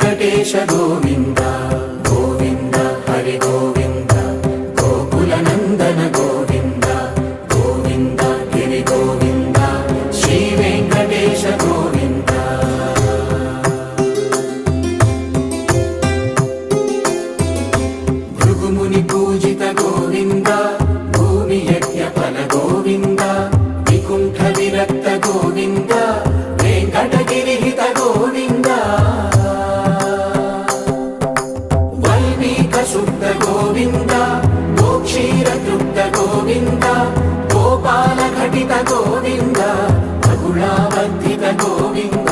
వెంకటేశ గోవింద గోవింద హరి గోవింద గోకుల నందన గోవింద గోవింద గిరి గోవింద శ్రీ వెంకటేశ గోవింద భృగుముని పూజిత గోవింద భూమి యజ్ఞ ఫల గోవింద వికుంఠ విరక్త గోవింద వెంకటగిరి హిత గోవింద శుద్ధ గోవింద గోక్షీర తృప్త గోవింద గోపాల ఘటిత గోవింద బహుళావర్ధిత గోవింద